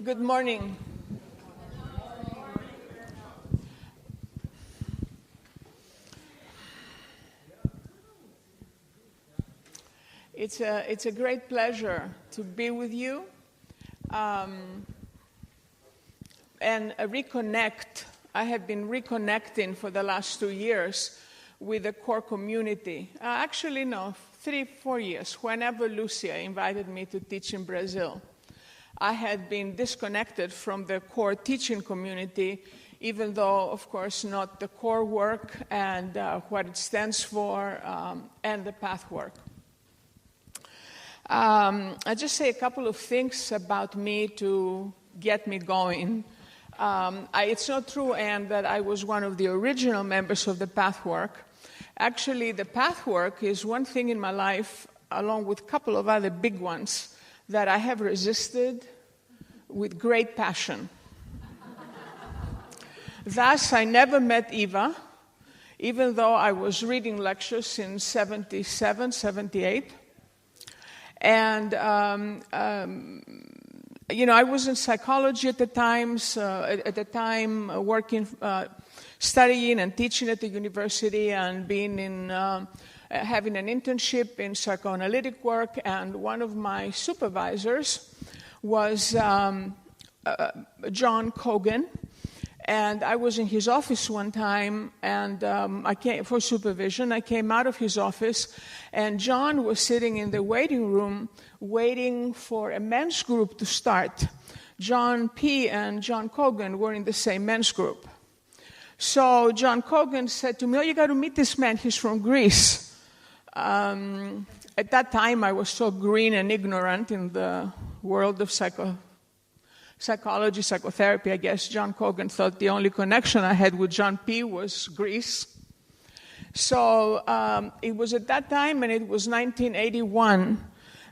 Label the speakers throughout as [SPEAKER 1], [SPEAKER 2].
[SPEAKER 1] Good morning. It's a great pleasure to be with you and reconnect. I have been reconnecting for the last 2 years with the core community. Actually, no, 3-4 years, whenever Lucia invited me to teach in Brazil. I had been disconnected from the core teaching community, even though, of course, not the core work and what it stands for and the path work. I'll just say a couple of things about me to get me going. It's not true, Anne, that I was one of the original members of the path work. Actually, the path work is one thing in my life, along with a couple of other big ones, that I have resisted with great passion. Thus, I never met Eva, even though I was reading lectures in 77, 78. And, I was in psychology at the time, working, studying and teaching at the university and being having an internship in psychoanalytic work. And one of my supervisors was John Kogan. And I was in his office one time, and I came for supervision. I came out of his office, and John was sitting in the waiting room waiting for a men's group to start. John P. and John Kogan were in the same men's group. So John Kogan said to me, "Oh, you got to meet this man. He's from Greece." At that time, I was so green and ignorant in the world of psychology, psychotherapy. I guess John Kogan thought the only connection I had with John P. was Greece. So it was at that time, and it was 1981,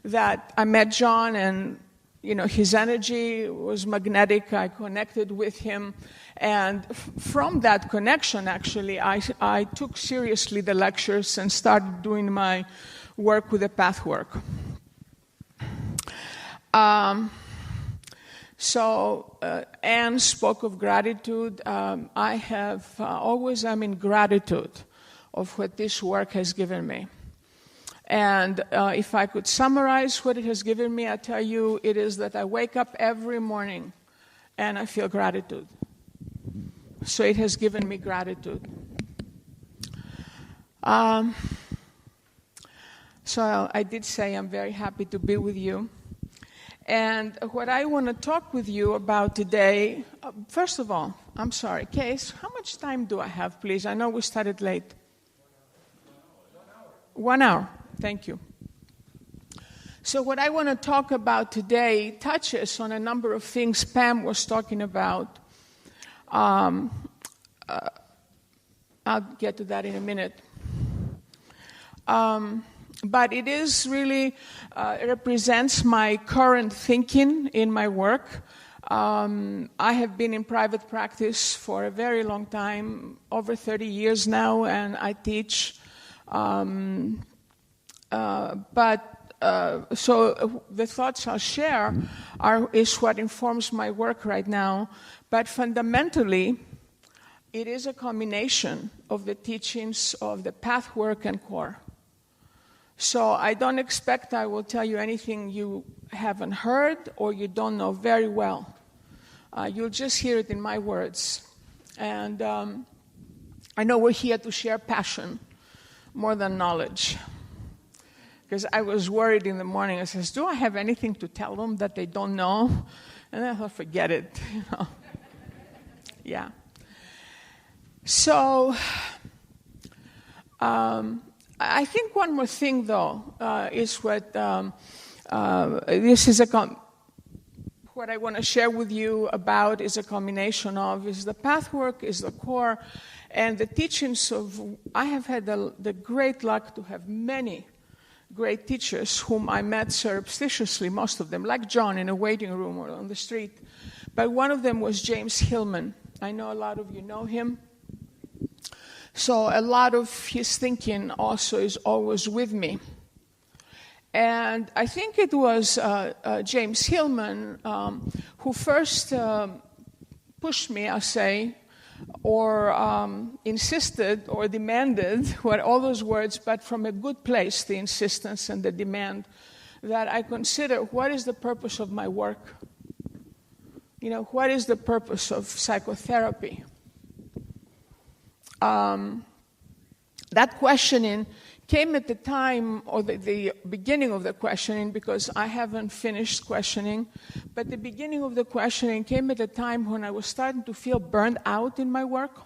[SPEAKER 1] that I met John, and his energy was magnetic. I connected with him, and from that connection, actually, I took seriously the lectures and started doing my work with the path work. So Anne spoke of gratitude. I have always am in gratitude of what this work has given me. And if I could summarize what it has given me, I tell you, it is that I wake up every morning and I feel gratitude. So it has given me gratitude. So I did say I'm very happy to be with you. And what I want to talk with you about today, first of all, I'm sorry, Case, how much time do I have, please? I know we started late. 1 hour. Thank you. So what I want to talk about today touches on a number of things Pam was talking about. I'll get to that in a minute. But it is really, it represents my current thinking in my work. I have been in private practice for a very long time, over 30 years now, and I teach. So the thoughts I'll share is what informs my work right now. But fundamentally, it is a combination of the teachings of the path work and core. So I don't expect I will tell you anything you haven't heard or you don't know very well. You'll just hear it in my words. And I know we're here to share passion more than knowledge. Because I was worried in the morning. I says, do I have anything to tell them that they don't know? And I thought, forget it. Yeah. So I think one more thing, though, is what this is what I want to share with you about is a combination of is the path work, is the core, and the teachings of. I have had the great luck to have many great teachers whom I met surreptitiously, most of them, like John in a waiting room or on the street. But one of them was James Hillman. I know a lot of you know him. So a lot of his thinking also is always with me. And I think it was James Hillman who first pushed me, I'll say, or insisted or demanded, all those words, but from a good place, the insistence and the demand, that I consider what is the purpose of my work? What is the purpose of psychotherapy? That questioning came at the time, or the beginning of the questioning, because I haven't finished questioning, but the beginning of the questioning came at a time when I was starting to feel burned out in my work,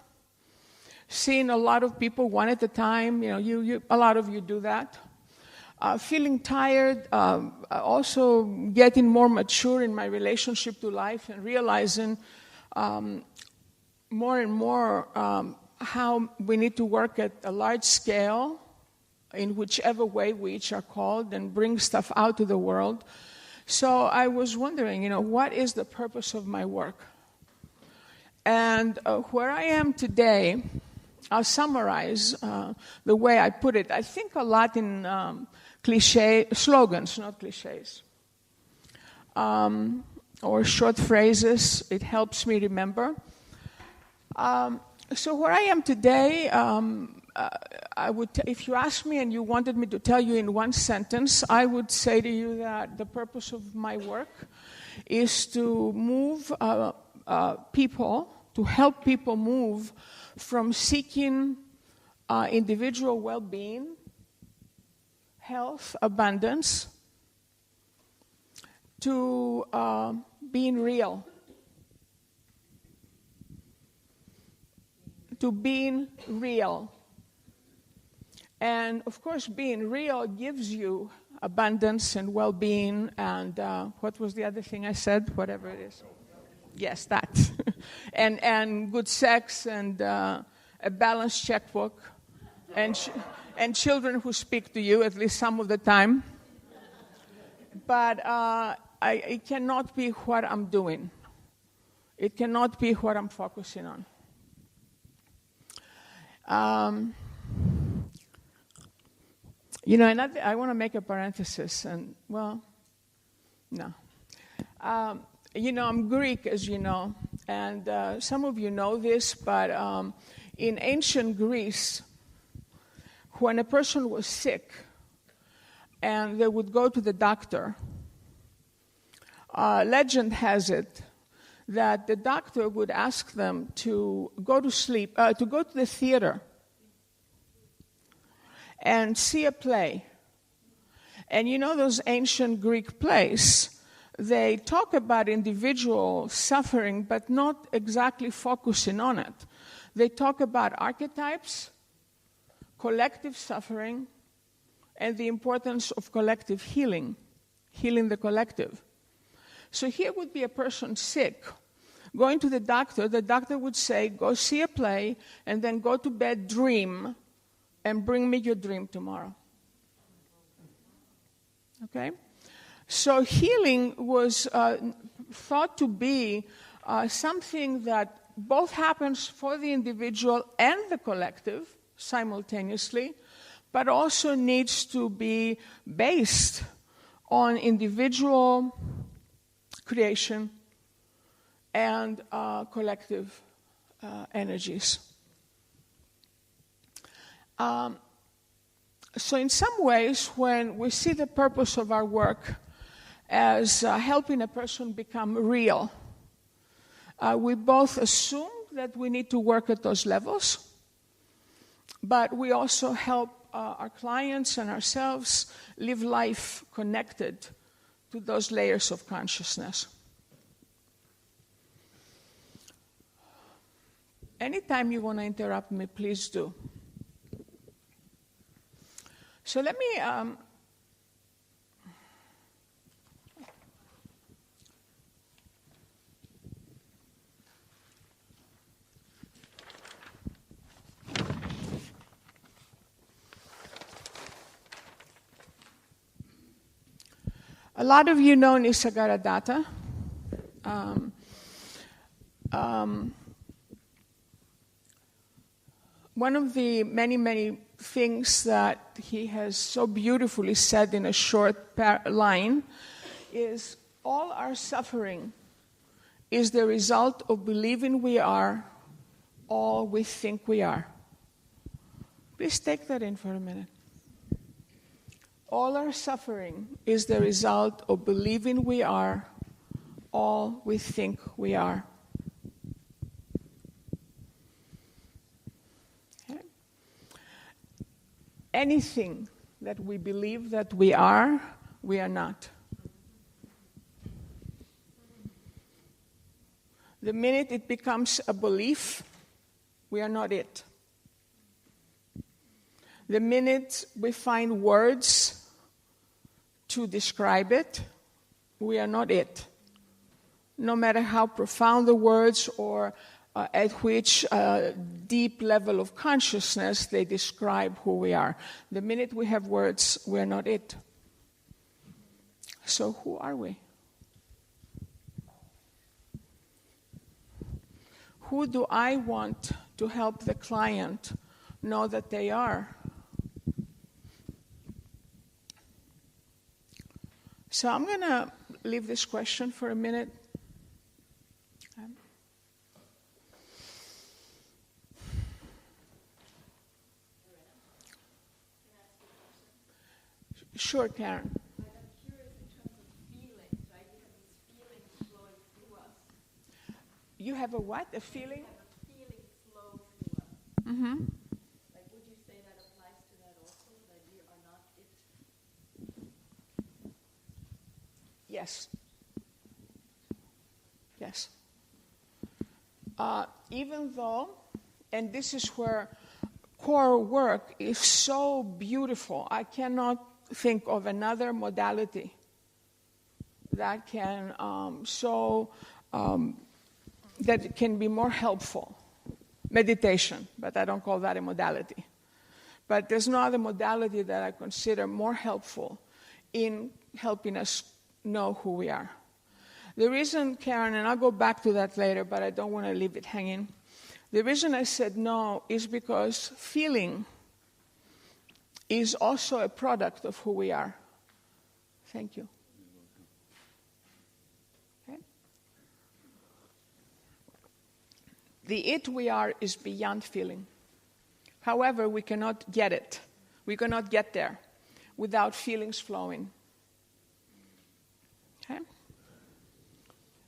[SPEAKER 1] seeing a lot of people one at a time. A lot of you do that. Feeling tired, also getting more mature in my relationship to life and realizing more and more how we need to work at a large scale in whichever way we each are called and bring stuff out to the world. So I was wondering, what is the purpose of my work? And where I am today, I'll summarize the way I put it. I think a lot in slogans, not cliches, or short phrases. It helps me remember. So where I am today, I would, if you asked me and you wanted me to tell you in one sentence, I would say to you that the purpose of my work is to move people, to help people move from seeking individual well-being, health, abundance, to being real. To being real. And of course, being real gives you abundance and well-being and what was the other thing I said? Whatever it is. Yes, that. and good sex and a balanced checkbook and children who speak to you at least some of the time. But it cannot be what I'm doing. It cannot be what I'm focusing on. I want to make a parenthesis, and, well, no. I'm Greek, as you know, and some of you know this, but in ancient Greece, when a person was sick and they would go to the doctor, legend has it that the doctor would ask them to go to sleep, to go to the theater and see a play. And those ancient Greek plays, they talk about individual suffering, but not exactly focusing on it. They talk about archetypes, collective suffering, and the importance of collective healing the collective. So here would be a person sick, going to the doctor would say, go see a play, and then go to bed, dream, and bring me your dream tomorrow. Okay? So healing was thought to be something that both happens for the individual and the collective simultaneously, but also needs to be based on individual creation and collective energies. So in some ways, when we see the purpose of our work as helping a person become real, we both assume that we need to work at those levels, but we also help our clients and ourselves live life connected to those layers of consciousness. Anytime you want to interrupt me, please do. So let me a lot of you know Nisargadatta. one of the many, many things that he has so beautifully said in a short line is, all our suffering is the result of believing we are all we think we are. Please take that in for a minute. All our suffering is the result of believing we are all we think we are. Okay? Anything that we believe that we are not. The minute it becomes a belief, we are not it. The minute we find words to describe it, we are not it. No matter how profound the words or at which deep level of consciousness they describe who we are. The minute we have words, we are not it. So who are we? Who do I want to help the client know that they are? So I'm going to leave this question for a minute. Sure, Karen.
[SPEAKER 2] I'm curious in terms of feelings, right? You have these feelings flowing through us.
[SPEAKER 1] You have a what? A feeling?
[SPEAKER 2] You have a feeling flow through us.
[SPEAKER 1] Mm-hmm.
[SPEAKER 2] Like, would you say that applies to that also, that we are not it?
[SPEAKER 1] Yes. Yes. Even though, and this is where core work is so beautiful, I cannot think of another modality that can that can be more helpful. Meditation, but I don't call that a modality. But there's no other modality that I consider more helpful in helping us know who we are. The reason, Karen, and I'll go back to that later, but I don't want to leave it hanging. The reason I said no is because feeling is also a product of who we are. Thank you. Okay. The it we are is beyond feeling. However, we cannot get it. We cannot get there without feelings flowing. Okay?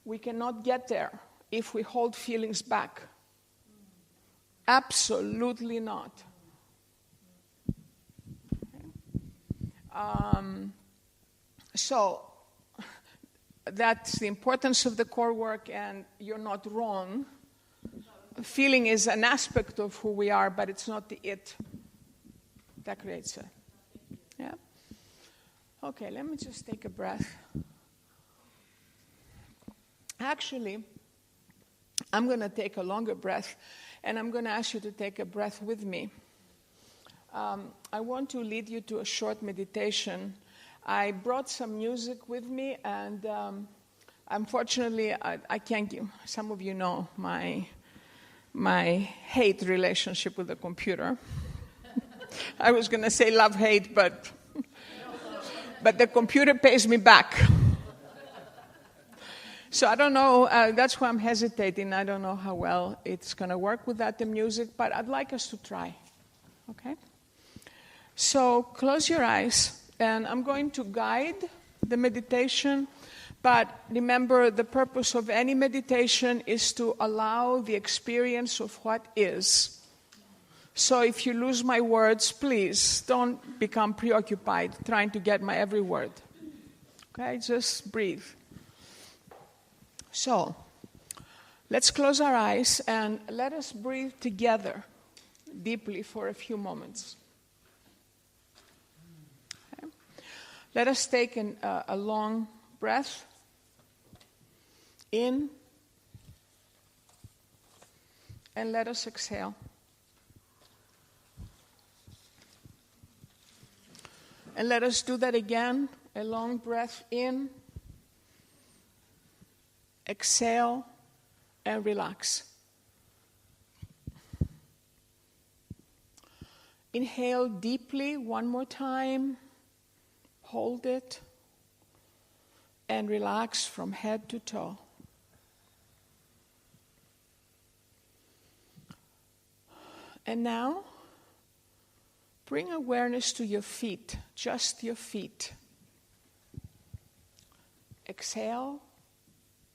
[SPEAKER 1] We cannot get there if we hold feelings back. Absolutely not. So that's the importance of the core work, and you're not wrong. Feeling is an aspect of who we are, but it's not the it that creates it. Yeah? Okay, let me just take a breath. Actually, I'm going to take a longer breath, and I'm going to ask you to take a breath with me. I want to lead you to a short meditation. I brought some music with me, and unfortunately, I can't give. Some of you know my hate relationship with the computer. I was going to say love-hate, but the computer pays me back. So I don't know, that's why I'm hesitating. I don't know how well it's going to work without the music, but I'd like us to try, okay? So close your eyes, and I'm going to guide the meditation, but remember, the purpose of any meditation is to allow the experience of what is. So if you lose my words, please don't become preoccupied trying to get my every word. Okay, just breathe. So, let's close our eyes and let us breathe together deeply for a few moments. Okay. Let us take a long breath in, and let us exhale. And let us do that again, a long breath in, exhale, and relax. Inhale deeply one more time. Hold it. And relax from head to toe. And now, bring awareness to your feet, just your feet. Exhale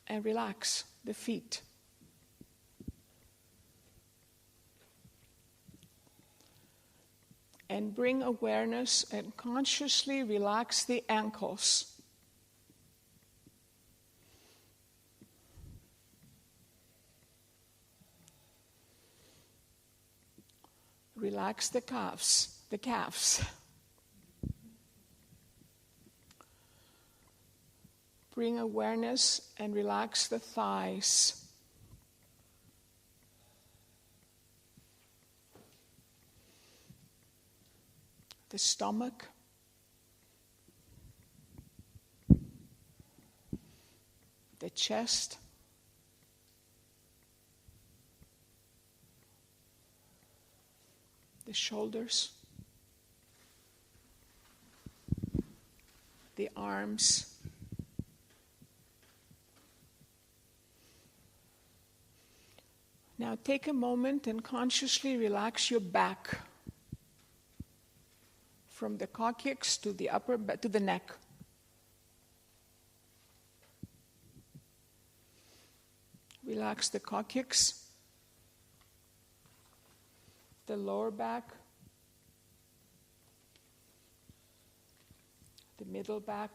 [SPEAKER 1] and relax the feet. And bring awareness and consciously relax the ankles. Relax the calves. Bring awareness and relax the thighs. The stomach. The chest. The shoulders, the arms, now take a moment and consciously relax your back from the coccyx to the to the neck. Relax the coccyx, the lower back, the middle back,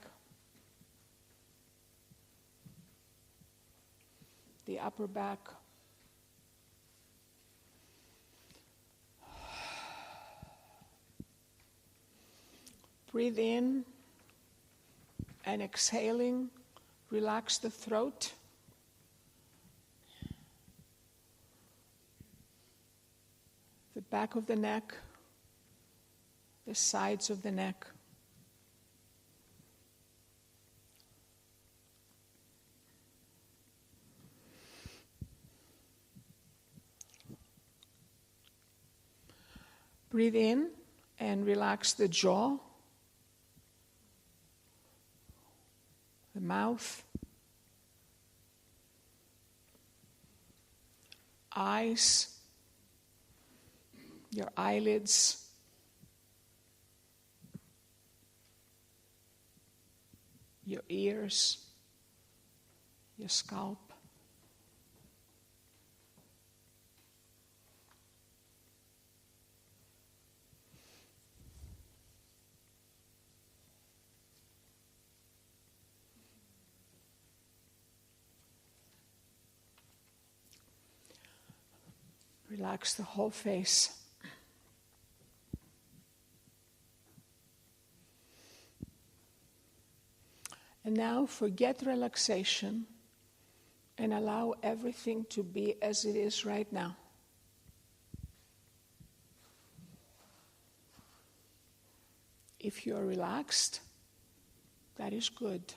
[SPEAKER 1] the upper back, breathe in and exhaling, relax the throat. The back of the neck, the sides of the neck. Breathe in and relax the jaw, the mouth, eyes, your eyelids, your ears, your scalp. Relax the whole face. And now forget relaxation and allow everything to be as it is right now. If you are relaxed, that is good.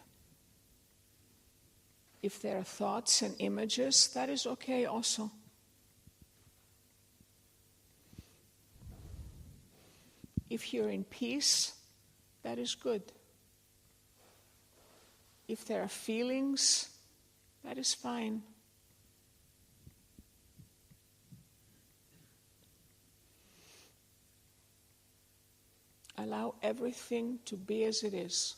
[SPEAKER 1] If there are thoughts and images, that is okay also. If you're in peace, that is good. If there are feelings, that is fine. Allow everything to be as it is.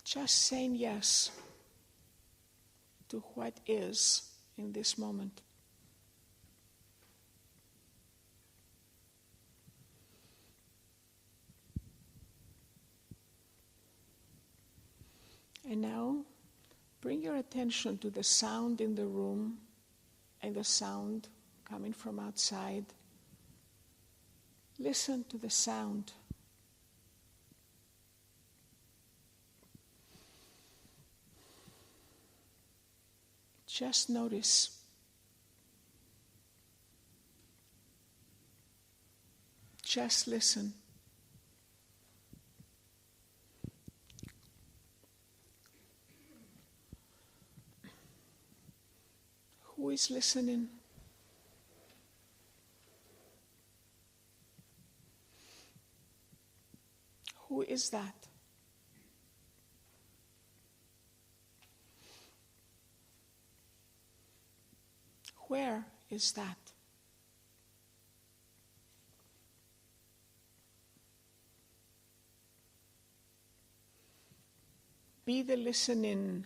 [SPEAKER 1] Just saying yes to what is in this moment. And now, bring your attention to the sound in the room and the sound coming from outside. Listen to the sound. Just notice. Just listen. Who is listening? Who is that? Where is that? Be the listening.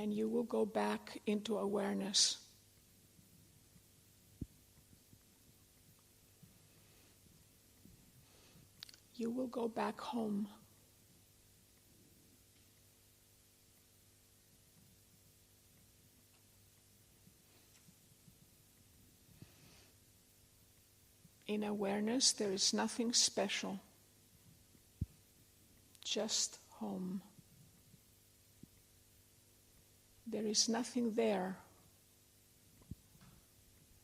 [SPEAKER 1] And you will go back into awareness. You will go back home. In awareness, there is nothing special, just home. There is nothing there,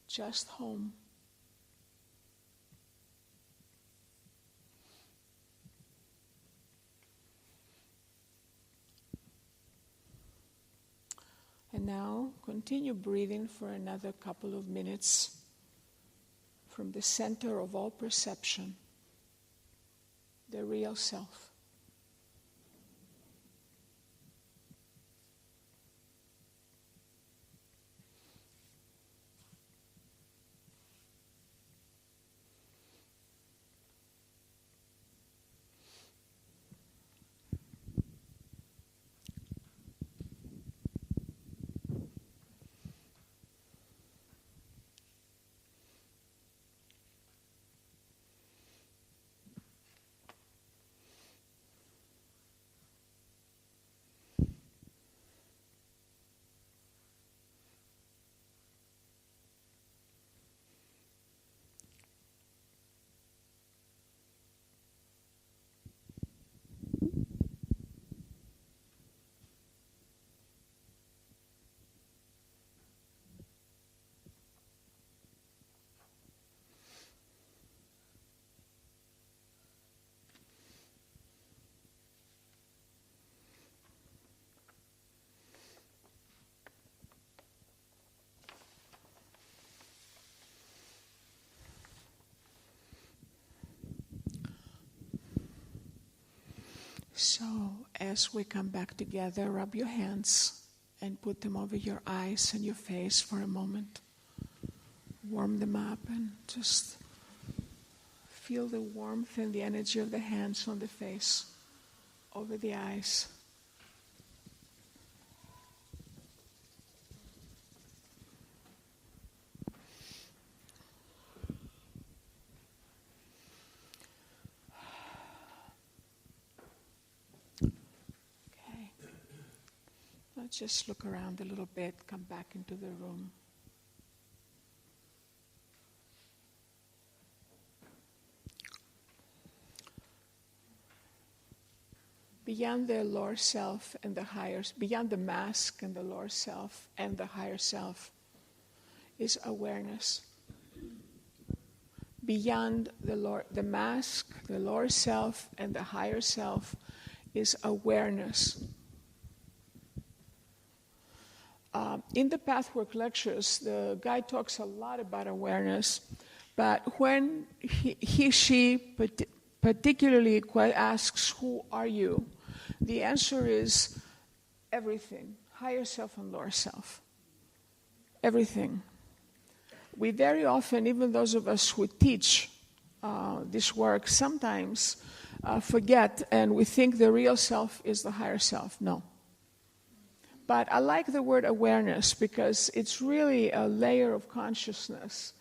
[SPEAKER 1] just home. And now continue breathing for another couple of minutes from the center of all perception, the real self. So, as we come back together, rub your hands and put them over your eyes and your face for a moment. Warm them up and just feel the warmth and the energy of the hands on the face, over the eyes. Just look around a little bit, come back into the room. Beyond the lower self and the higher, beyond the mask and the lower self and the higher self is awareness. Beyond the mask, the lower self and the higher self is awareness. In the Pathwork lectures, the guy talks a lot about awareness, but when she particularly asks, who are you? The answer is everything, higher self and lower self. Everything. We very often, even those of us who teach this work, sometimes forget and we think the real self is the higher self. No. But I like the word awareness because it's really a layer of consciousness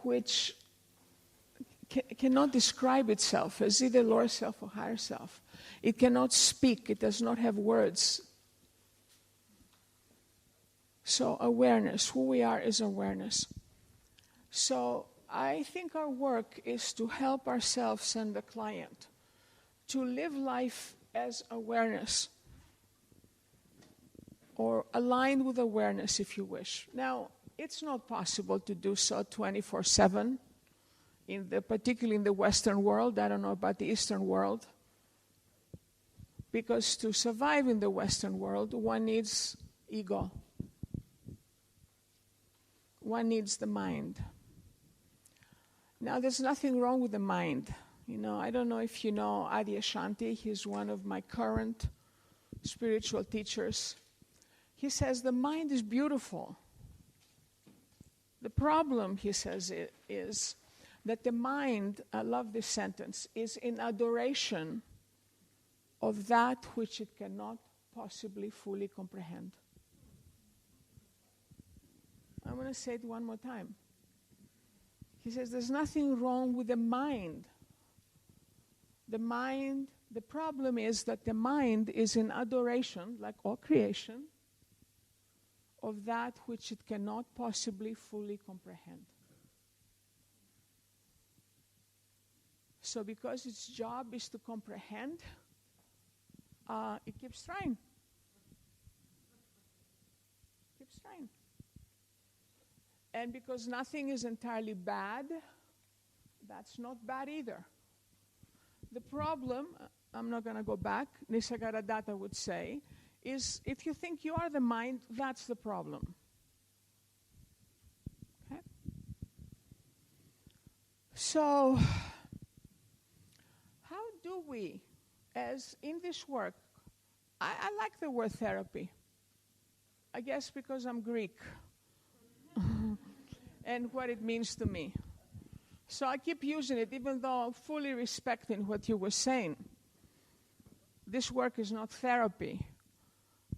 [SPEAKER 1] which cannot describe itself as either lower self or higher self. It cannot speak. It does not have words. So awareness, who we are is awareness. So I think our work is to help ourselves and the client to live life as awareness, or aligned with awareness, if you wish. Now, it's not possible to do so 24/7. particularly in the Western world. I don't know about the Eastern world. Because to survive in the Western world, one needs ego. One needs the mind. Now, there's nothing wrong with the mind. I don't know if you know Adi Ashanti. He's one of my current spiritual teachers. He says the mind is beautiful. The problem, he says, is that the mind, I love this sentence, is in adoration of that which it cannot possibly fully comprehend. I'm going to say it one more time. He says there's nothing wrong with the mind. The mind, the problem is that the mind is in adoration, like all creation, of that which it cannot possibly fully comprehend. So because its job is to comprehend, it keeps trying. Keeps trying. And because nothing is entirely bad, that's not bad either. The problem, I'm not going to go back, Nisargadatta would say, is if you think you are the mind, that's the problem. Okay? So, how do we, as in this work, I like the word therapy. I guess because I'm Greek and what it means to me. So I keep using it, even though fully respecting what you were saying. This work is not therapy.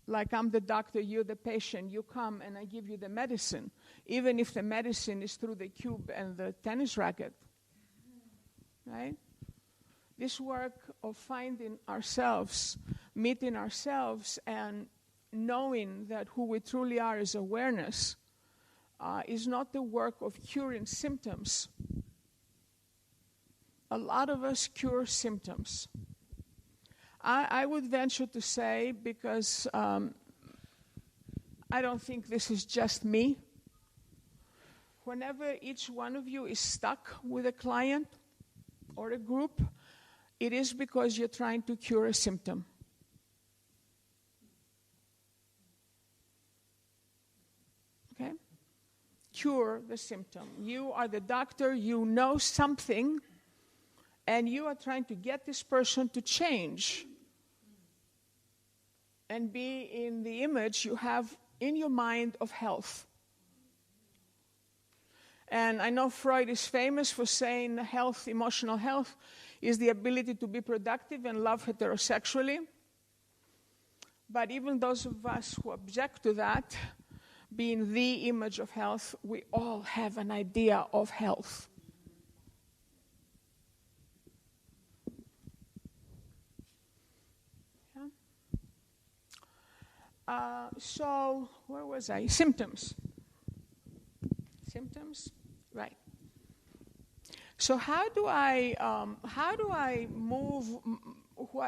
[SPEAKER 1] Like I'm the doctor, you're the patient, you come and I give you the medicine, even if the medicine is through the cube and the tennis racket. Right? This work of finding ourselves, meeting ourselves, and knowing that who we truly are is awareness, is not the work of curing symptoms. A lot of us cure symptoms. I would venture to say, because I don't think this is just me, whenever each one of you is stuck with a client or a group, it is because you're trying to cure a symptom. Okay? Cure the symptom. You are the doctor, you know something, and you are trying to get this person to change and be in the image you have in your mind of health. And I know Freud is famous for saying health, emotional health, is the ability to be productive and love heterosexually. But even those of us who object to that, being the image of health, we all have an idea of health. So, where was I? Symptoms. Symptoms, right. So how do I move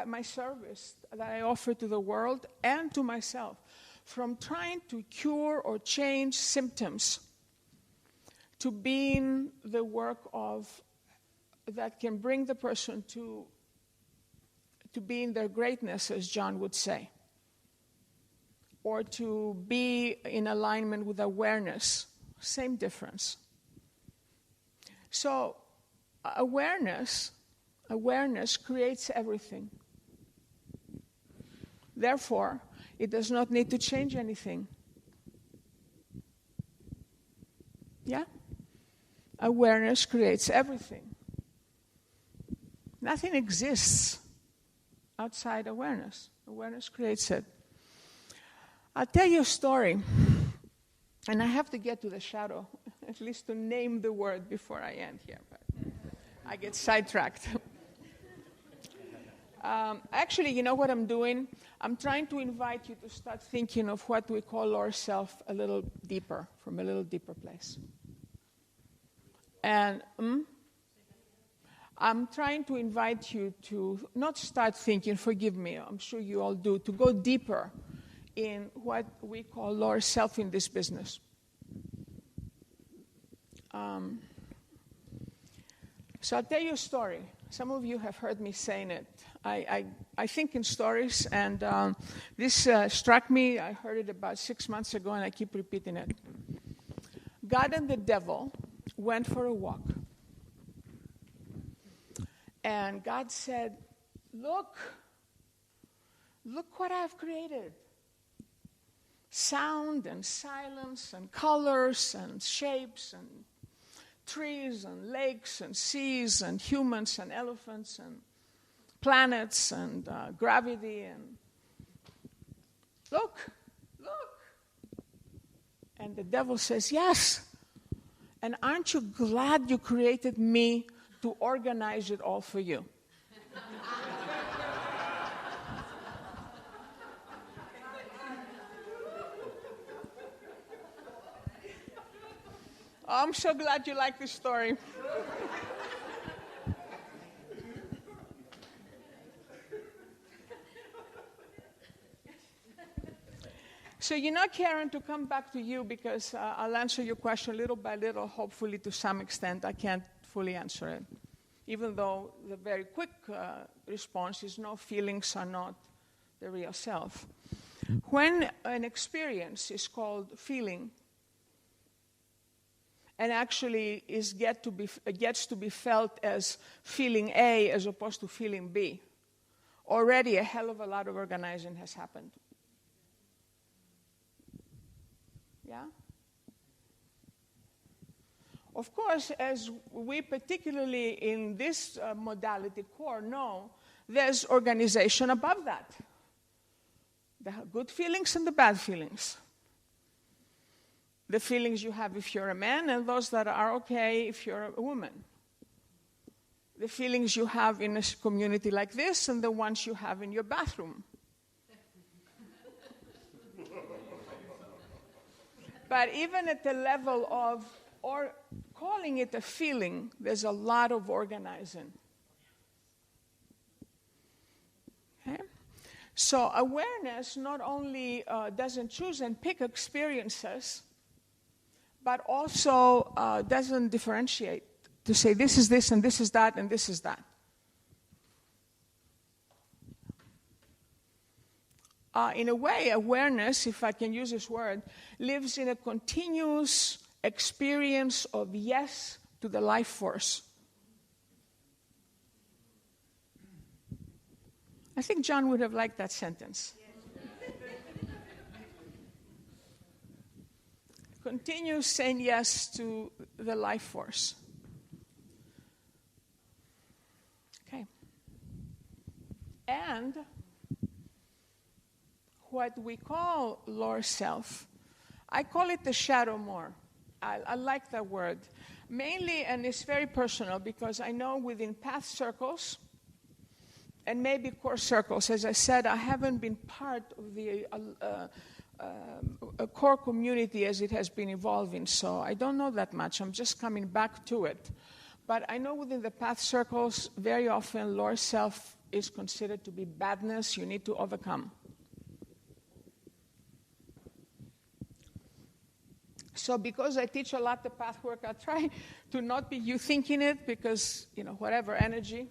[SPEAKER 1] my service that I offer to the world and to myself from trying to cure or change symptoms to being the work of that can bring the person to being their greatness, as John would say, or to be in alignment with awareness? Same difference. So awareness creates everything. Therefore, it does not need to change anything. Yeah? Awareness creates everything. Nothing exists outside awareness. Awareness creates it. I'll tell you a story, and I have to get to the shadow, at least to name the word before I end here, but I get sidetracked. Actually, you know what I'm doing? I'm trying to invite you to start thinking of what we call lower self a little deeper, from a little deeper place. And I'm trying to invite you to not start thinking, forgive me, I'm sure you all do, to go deeper in what we call lower self in this business. So I'll tell you a story. Some of you have heard me saying it. I think in stories, and this struck me. I heard it about 6 months ago, and I keep repeating it. God and the devil went for a walk. And God said, look what I've created. Sound and silence and colors and shapes and trees and lakes and seas and humans and elephants and planets and gravity and look. And the devil says, yes. And aren't you glad you created me to organize it all for you? I'm so glad you like this story. So Karen, to come back to you, because I'll answer your question little by little, hopefully to some extent. I can't fully answer it, even though the very quick response is no, feelings are not the real self. When an experience is called feeling, and actually gets to be felt as feeling A as opposed to feeling B, already a hell of a lot of organizing has happened. Yeah? Of course, as we particularly in this modality core know, there's organization above that. The good feelings and the bad feelings. The feelings you have if you're a man and those that are okay if you're a woman. The feelings you have in a community like this and the ones you have in your bathroom. But even at the level of calling it a feeling, there's a lot of organizing. Okay? So awareness not only doesn't choose and pick experiences, but also doesn't differentiate to say this is this and this is that and this is that. In a way, awareness, if I can use this word, lives in a continuous experience of yes to the life force. I think John would have liked that sentence. Continues saying yes to the life force. Okay. And what we call lower self, I call it the shadow more. I like that word. Mainly, and it's very personal, because I know within path circles, and maybe core circles, as I said, I haven't been part of the a core community as it has been evolving, so I don't know that much. I'm just coming back to it. But I know within the path circles, very often lower self is considered to be badness you need to overcome. So because I teach a lot the path work, I try to not be you thinking it, because, whatever, energy.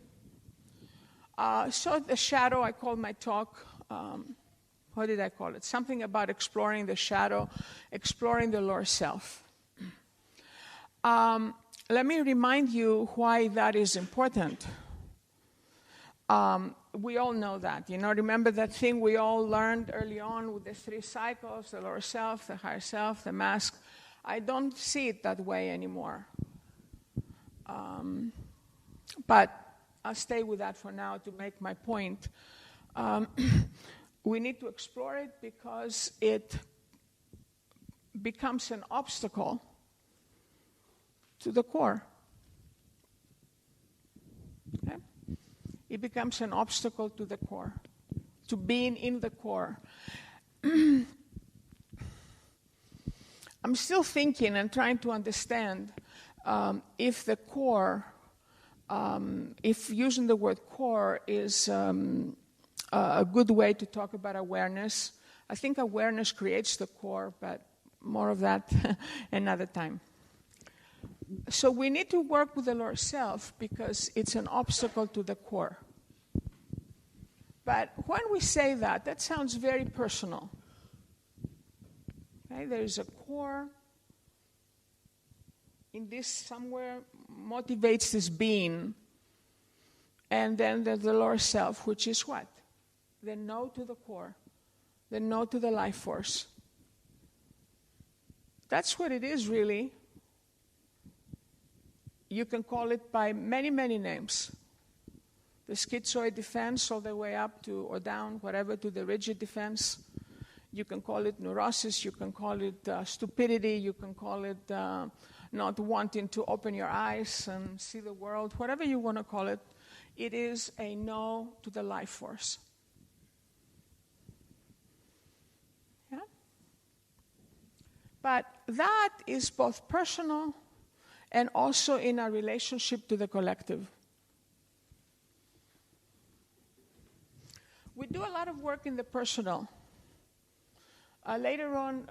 [SPEAKER 1] So the shadow, I call my talk, what did I call it? Something about exploring the shadow, exploring the lower self. Let me remind you why that is important. We all know that. Remember that thing we all learned early on with the 3 cycles, the lower self, the higher self, the mask. I don't see it that way anymore. But I'll stay with that for now to make my point. We need to explore it because it becomes an obstacle to the core. Okay? It becomes an obstacle to the core, to being in the core. I'm still thinking and trying to understand if the core, if using the word core is a good way to talk about awareness. I think awareness creates the core, but more of that another time. So we need to work with the lower self because it's an obstacle to the core. But when we say that, that sounds very personal. Okay? There is a core in this somewhere motivates this being. And then there's the lower self, which is what? The no to the core, the no to the life force. That's what it is, really. You can call it by many, many names. The schizoid defense all the way up to, or down, whatever, to the rigid defense. You can call it neurosis, you can call it stupidity, you can call it not wanting to open your eyes and see the world, whatever you want to call it. It is a no to the life force. Yeah? But that is both personal and also in our relationship to the collective. We do a lot of work in the personal. Later on,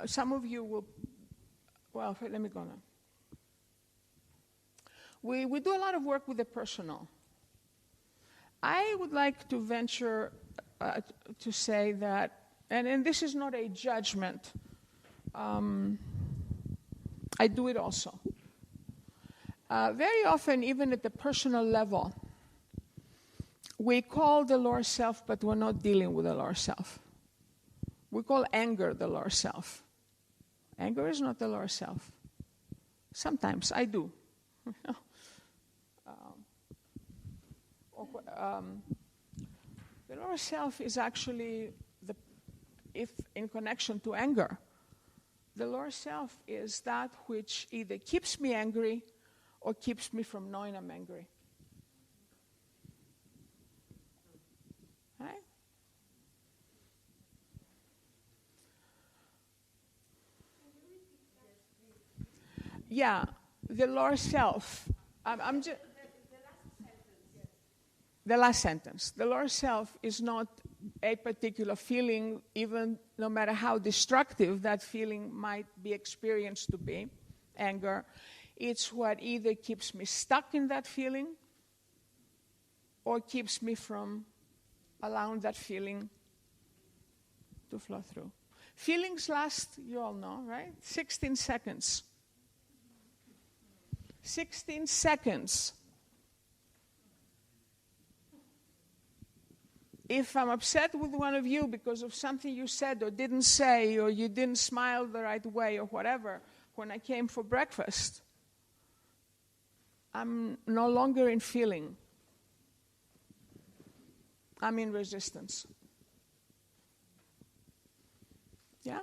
[SPEAKER 1] some of you will, well, let me go now. We do a lot of work with the personal. I would like to venture to say that, and this is not a judgment, I do it also. Very often, even at the personal level, we call the lower self, but we're not dealing with the lower self. We call anger the lower self. Anger is not the lower self. Sometimes I do. The lower self is actually, if in connection to anger, the lower self is that which either keeps me angry or keeps me from knowing I'm angry. Right? Yeah, the lower self. I'm just. The last sentence. The lower self is not a particular feeling, even no matter how destructive that feeling might be experienced to be, anger. It's what either keeps me stuck in that feeling or keeps me from allowing that feeling to flow through. Feelings last, you all know, right? 16 seconds. 16 seconds. If I'm upset with one of you because of something you said or didn't say, or you didn't smile the right way or whatever, when I came for breakfast, I'm no longer in feeling. I'm in resistance. Yeah?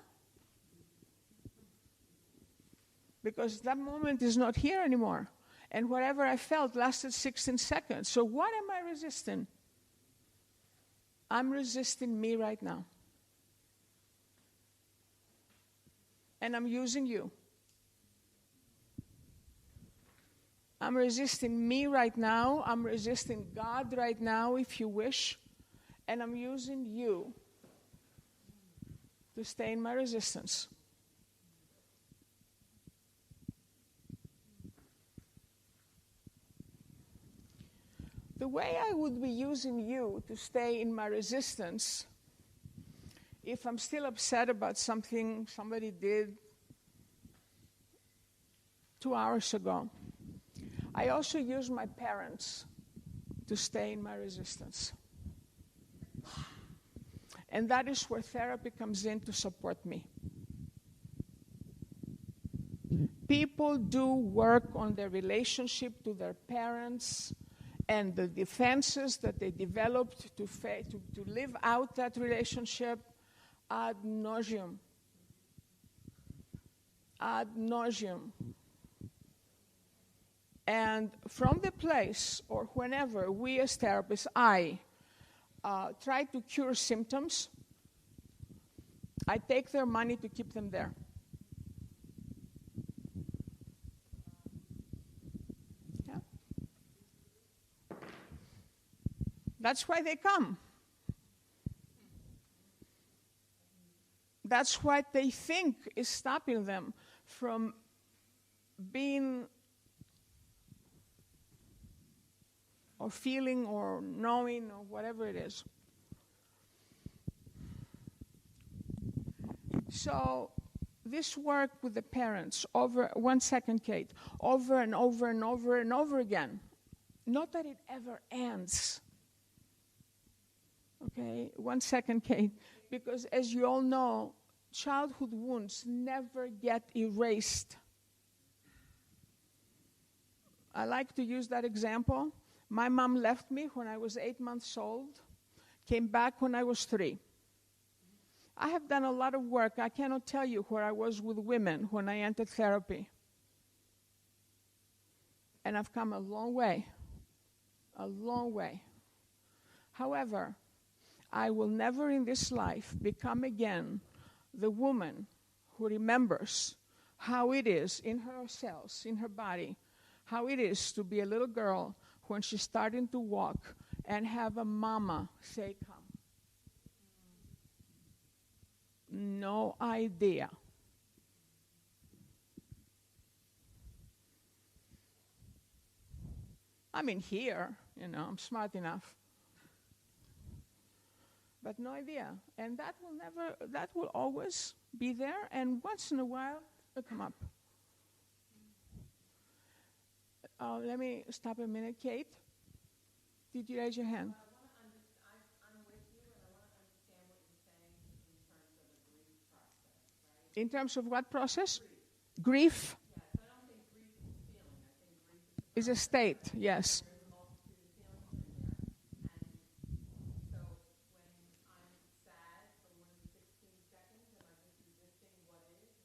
[SPEAKER 1] Because that moment is not here anymore. And whatever I felt lasted 16 seconds. So what am I resisting? I'm resisting me right now. And I'm using you. I'm resisting me right now. I'm resisting God right now, if you wish. And I'm using you to stay in my resistance. The way I would be using you to stay in my resistance, if I'm still upset about something somebody did 2 hours ago, I also use my parents to stay in my resistance. And that is where therapy comes in to support me. People do work on their relationship to their parents and the defenses that they developed to live out that relationship ad nauseum. Ad nauseum. And from the place, or whenever we as therapists, I try to cure symptoms, I take their money to keep them there. Yeah. That's why they come. That's what they think is stopping them from being or feeling or knowing or whatever it is. So this work with the parents over, 1 second, Kate, over and over and over and over again. Not that it ever ends. Okay, 1 second, Kate. Because as you all know, childhood wounds never get erased. I like to use that example. My mom left me when I was 8 months old, came back when I was 3. I have done a lot of work. I cannot tell you where I was with women when I entered therapy. And I've come a long way. A long way. However, I will never in this life become again the woman who remembers how it is in her cells, in her body, how it is to be a little girl when she's starting to walk and have a mama say, come. No idea. I mean, here, I'm smart enough. But no idea. And that will always be there, and once in a while, it'll come up. Let me stop a minute. Kate, did you raise your hand?
[SPEAKER 2] I'm with you, and I want to understand what you're saying in terms of the grief process, right?
[SPEAKER 1] In terms of what process? Grief?
[SPEAKER 2] Yes, I don't think grief is a feeling. I think grief
[SPEAKER 1] Is a state, yes.
[SPEAKER 2] there's a multitude of feelings in there. And so when I'm sad for more than 16 seconds and I'm just resisting what is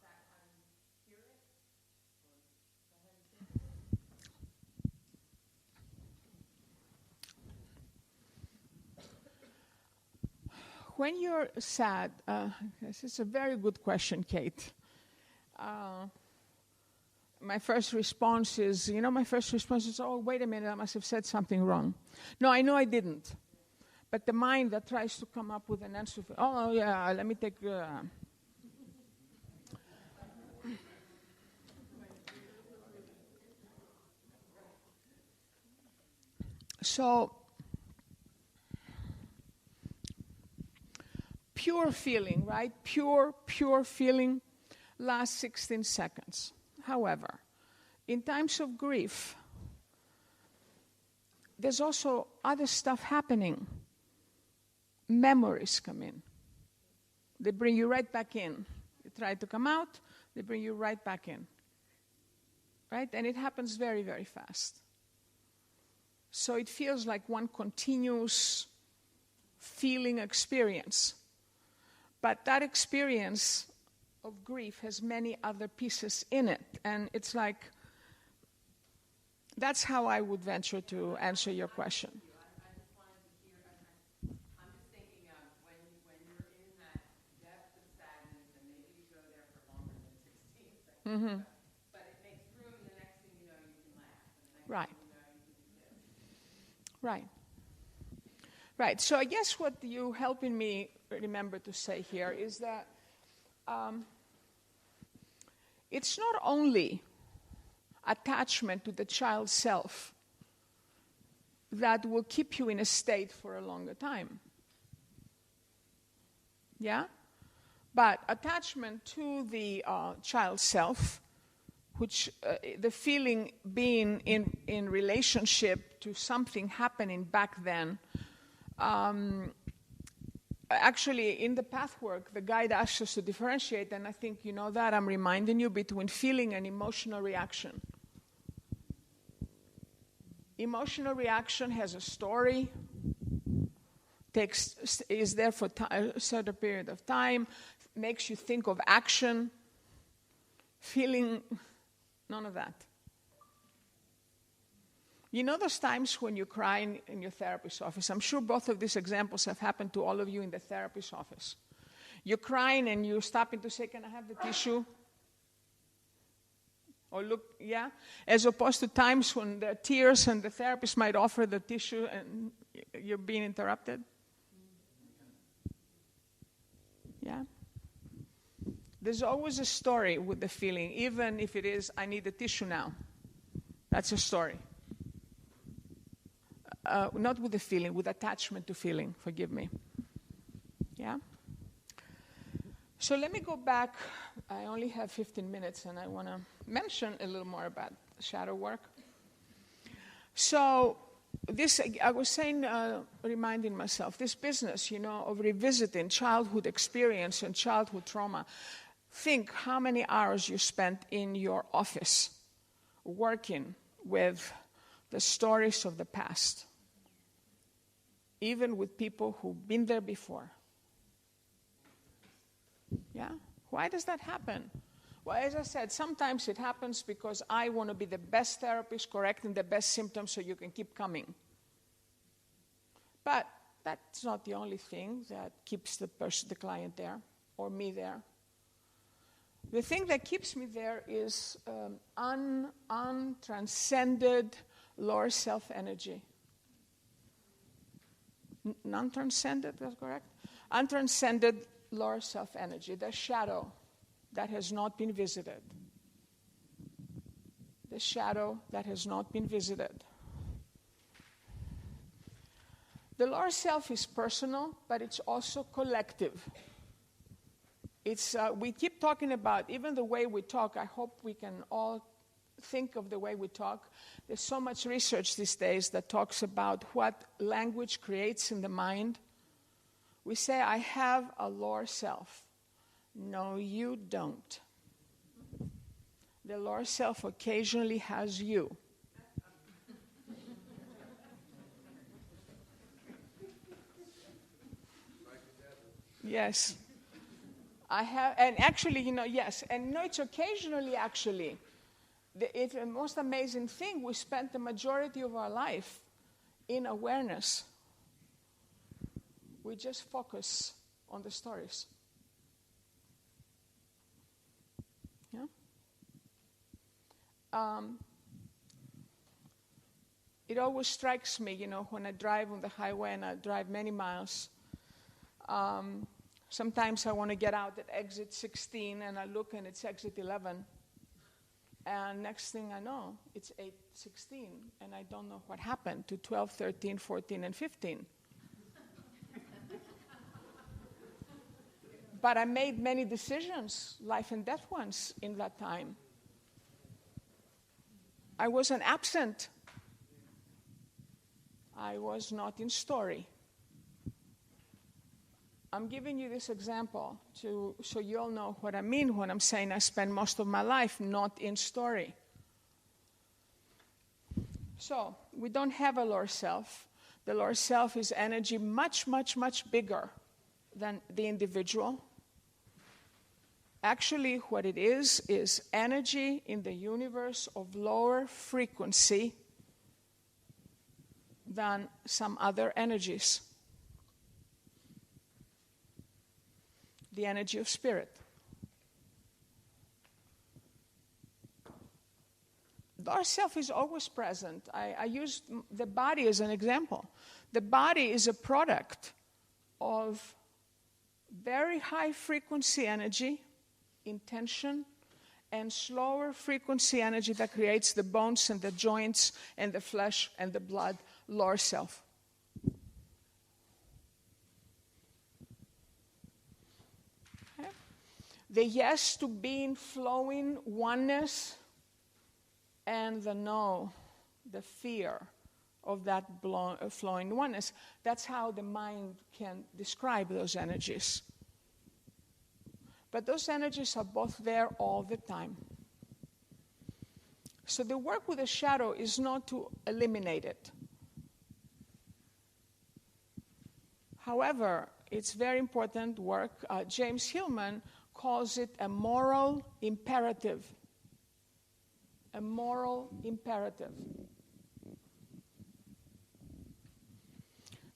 [SPEAKER 2] that how you hear it? Or is that how you think it is?
[SPEAKER 1] When you're sad, this is a very good question, Kate. My first response is, oh, wait a minute, I must have said something wrong. No, I know I didn't. But the mind that tries to come up with an answer, oh, yeah, let me take... So, pure feeling, right? Pure feeling lasts 16 seconds. However, in times of grief, there's also other stuff happening. Memories come in. They bring you right back in. You try to come out, they bring you right back in. Right? And it happens very, very fast. So it feels like one continuous feeling experience. But that experience of grief has many other pieces in it. And it's like, that's how I would venture to answer your question.
[SPEAKER 2] I just wanted to hear, I'm just thinking of when you're in that depth of sadness, and maybe you go there for longer than 16 seconds,
[SPEAKER 1] Mm-hmm.
[SPEAKER 2] but it makes room, and the next thing you know, you can laugh. And the next
[SPEAKER 1] Right.
[SPEAKER 2] thing you know, you can do this.
[SPEAKER 1] Right. Right. So I guess what you helping me remember to say here is that it's not only attachment to the child self that will keep you in a state for a longer time. Yeah? But attachment to the child self, which the feeling being in relationship to something happening back then. Actually, in the path work, the guide asks us to differentiate, and I think you know that. I'm reminding you between feeling and emotional reaction. Emotional reaction has a story, is there for a certain period of time, makes you think of action. Feeling, none of that. You know those times when you cry in your therapist's office? I'm sure both of these examples have happened to all of you in the therapist's office. You're crying and you're stopping to say, can I have the tissue? Or look, yeah? As opposed to times when there are tears and the therapist might offer the tissue and you're being interrupted. Yeah? There's always a story with the feeling, even if it is, I need a tissue now. That's a story. Not with the feeling, with attachment to feeling, forgive me. Yeah? So let me go back. I only have 15 minutes, and I want to mention a little more about shadow work. So this, I was saying, reminding myself, this business, of revisiting childhood experience and childhood trauma. Think how many hours you spent in your office working with the stories of the past, even with people who've been there before. Yeah? Why does that happen? Well, as I said, sometimes it happens because I want to be the best therapist, correcting the best symptoms so you can keep coming. But that's not the only thing that keeps the client there or me there. The thing that keeps me there is untranscended lower self energy. Non-transcended, that's correct? Untranscended lower self energy, the shadow that has not been visited. The shadow that has not been visited. The lower self is personal, but it's also collective. We keep talking about, even the way we talk, I hope we can all think of the way we talk. There's so much research these days that talks about what language creates in the mind. We say, I have a lower self. No, you don't. The lower self occasionally has you. Yes. I have, and actually, yes, and it's occasionally actually. It's the most amazing thing, we spent the majority of our life in awareness. We just focus on the stories. Yeah? It always strikes me, when I drive on the highway and I drive many miles, sometimes I want to get out at exit 16 and I look and it's exit 11. And next thing I know, it's 8:16 and I don't know what happened to 12, 13, 14, and 15. But I made many decisions, life and death ones, in that time. I wasn't absent. I was not in story. I'm giving you this example so you all know what I mean when I'm saying I spend most of my life not in story. So we don't have a lower self. The lower self is energy much, much, much bigger than the individual. Actually, what it is energy in the universe of lower frequency than some other energies. The energy of spirit. Our self is always present. I use the body as an example. The body is a product of very high frequency energy, intention, and slower frequency energy that creates the bones and the joints and the flesh and the blood, lower self. Okay. The yes to being flowing oneness, and the no, the fear of that flowing oneness. That's how the mind can describe those energies. But those energies are both there all the time. So the work with the shadow is not to eliminate it. However, it's very important work. James Hillman calls it a moral imperative. A moral imperative.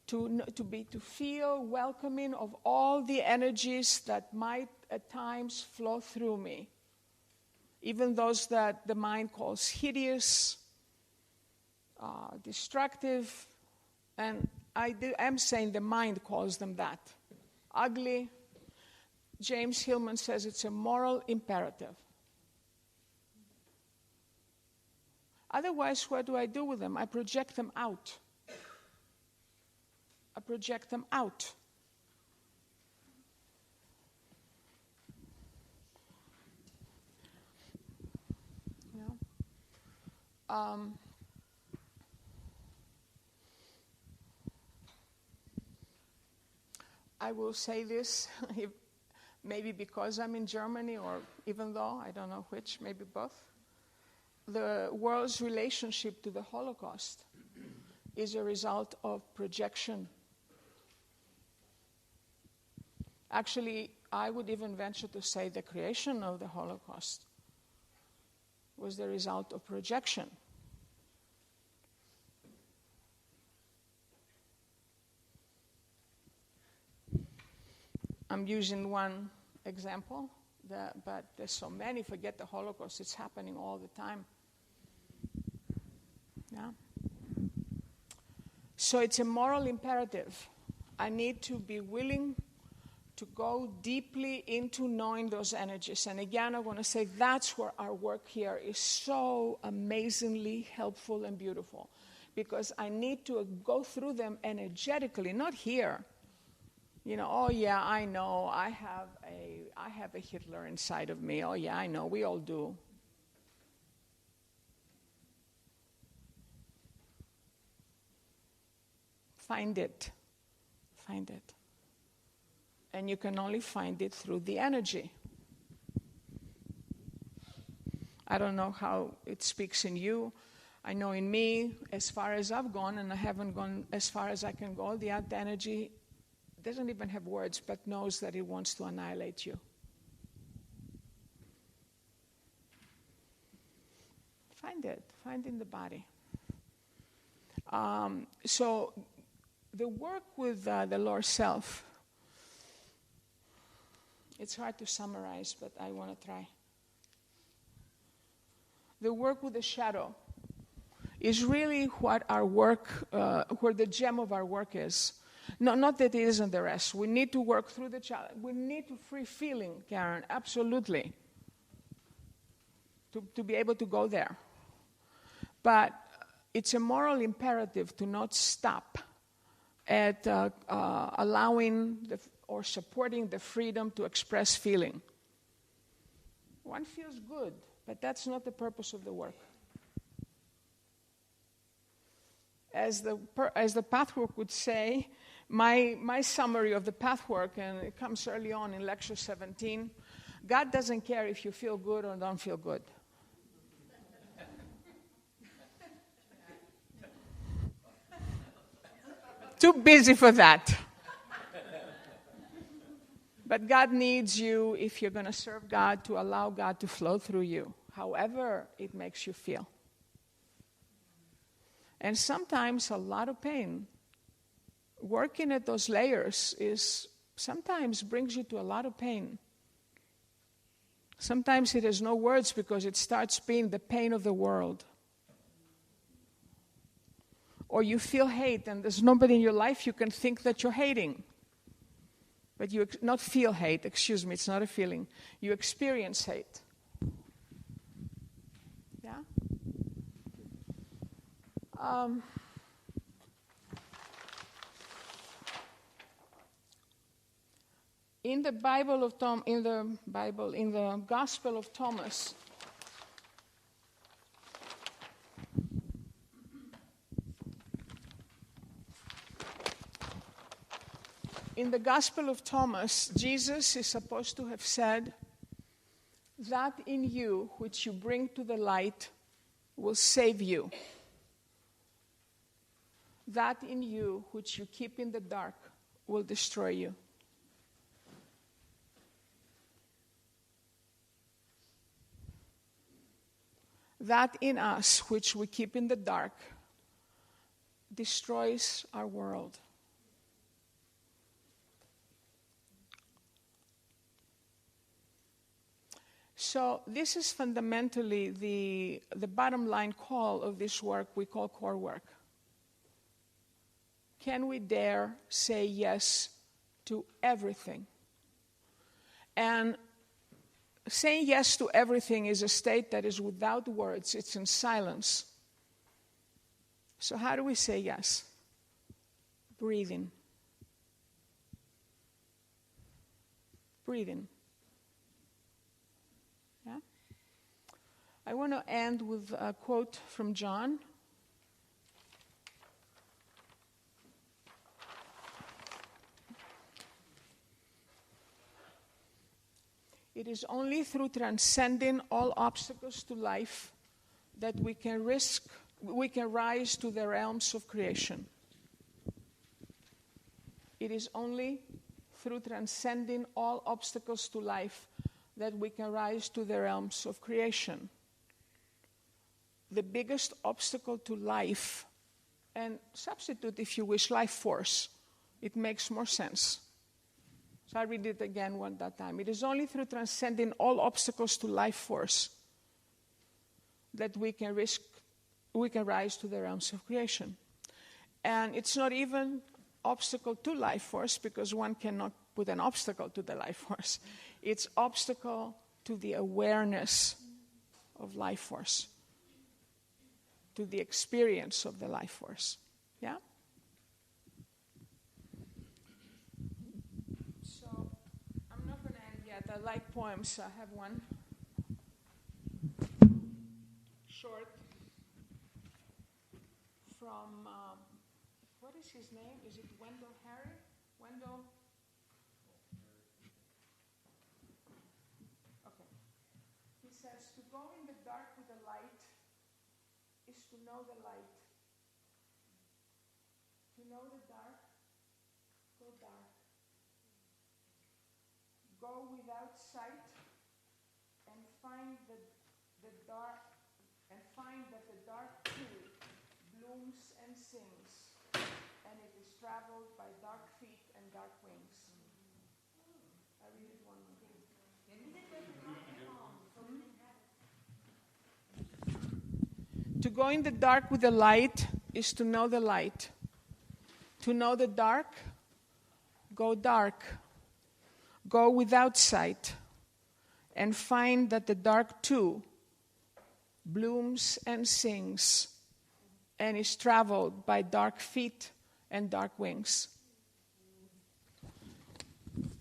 [SPEAKER 1] To feel welcoming of all the energies that might at times flow through me, even those that the mind calls hideous, destructive, and I'm saying the mind calls them that. Ugly. James Hillman says it's a moral imperative. Otherwise, what do I do with them? I project them out. I project them out. I will say this, maybe because I'm in Germany, or even though, I don't know which, maybe both. The world's relationship to the Holocaust is a result of projection. Actually, I would even venture to say the creation of the Holocaust was the result of projection. I'm using one example, but there's so many. Forget the Holocaust. It's happening all the time. Yeah. So it's a moral imperative. I need to be willing to go deeply into knowing those energies. And again, I want to say that's where our work here is so amazingly helpful and beautiful, because I need to go through them energetically, not here. You know, oh yeah, I know, I have a Hitler inside of me. Oh yeah, I know, we all do. Find it. Find it. And you can only find it through the energy. I don't know how it speaks in you. I know in me, as far as I've gone, and I haven't gone as far as I can go, the energy doesn't even have words, but knows that it wants to annihilate you. Find it. Find in the body. So the work with the lower self, it's hard to summarize, but I want to try. The work with the shadow is really what our work, where the gem of our work is. No, not that it isn't the rest. We need to work through the challenge. We need to free feeling, Karen, absolutely, to be able to go there. But it's a moral imperative to not stop at allowing or supporting the freedom to express feeling. One feels good, but that's not the purpose of the work. As the pathwork would say, my summary of the pathwork, and it comes early on in lecture 17, God doesn't care if you feel good or don't feel good. Too busy for that. But God needs you, if you're going to serve God, to allow God to flow through you, however it makes you feel. And sometimes a lot of pain. Working at those layers sometimes brings you to a lot of pain. Sometimes it has no words because it starts being the pain of the world. Or you feel hate and there's nobody in your life you can think that you're hating. But you not feel hate, excuse me, it's not a feeling. You experience hate. Yeah? In the Gospel of Thomas, Jesus is supposed to have said, "That in you which you bring to the light will save you. That in you which you keep in the dark will destroy you." That in us which we keep in the dark destroys our world. So this is fundamentally the bottom line call of this work we call core work. Can we dare say yes to everything? And saying yes to everything is a state that is without words. It's in silence. So how do we say yes? Breathing. Breathing. Yeah? I want to end with a quote from John. It is only through transcending all obstacles to life that we can rise to the realms of creation. It is only through transcending all obstacles to life that we can rise to the realms of creation. The biggest obstacle to life, and substitute, if you wish, life force, it makes more sense. So I read it again one that time. It is only through transcending all obstacles to life force that we can rise to the realms of creation. And it's not even obstacle to life force, because one cannot put an obstacle to the life force. It's obstacle to the awareness of life force, to the experience of the life force. Yeah? So I'm not going to end yet. I like poems. I have one. Short. From, what is his name? Is it Wendell Harry? Wendell? Okay. He says, to go in the dark with the light is to know the light. To know the dark, go dark. Go without sight and find the dark, and find that the dark too blooms and sings, and it is traveled by dark feet and dark wings. I read it one more time. To go in the dark with the light is to know the light. To know the dark, go dark. Go without sight and find that the dark too blooms and sings and is traveled by dark feet and dark wings.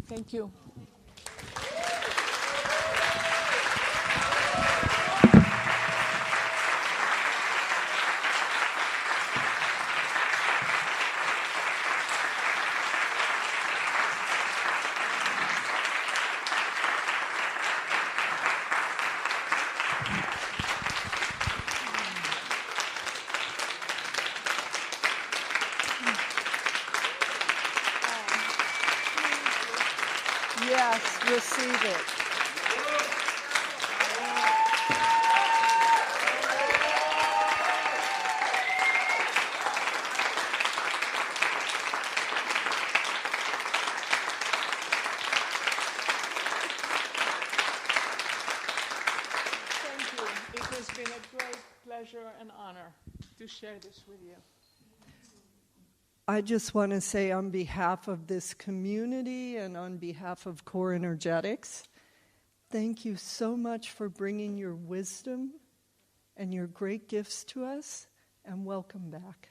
[SPEAKER 1] Thank you. Yes, receive it. Thank you. It has been a great pleasure and honor to share this with you.
[SPEAKER 3] I just want to say on behalf of this community and on behalf of Core Energetics, thank you so much for bringing your wisdom and your great gifts to us, and welcome back.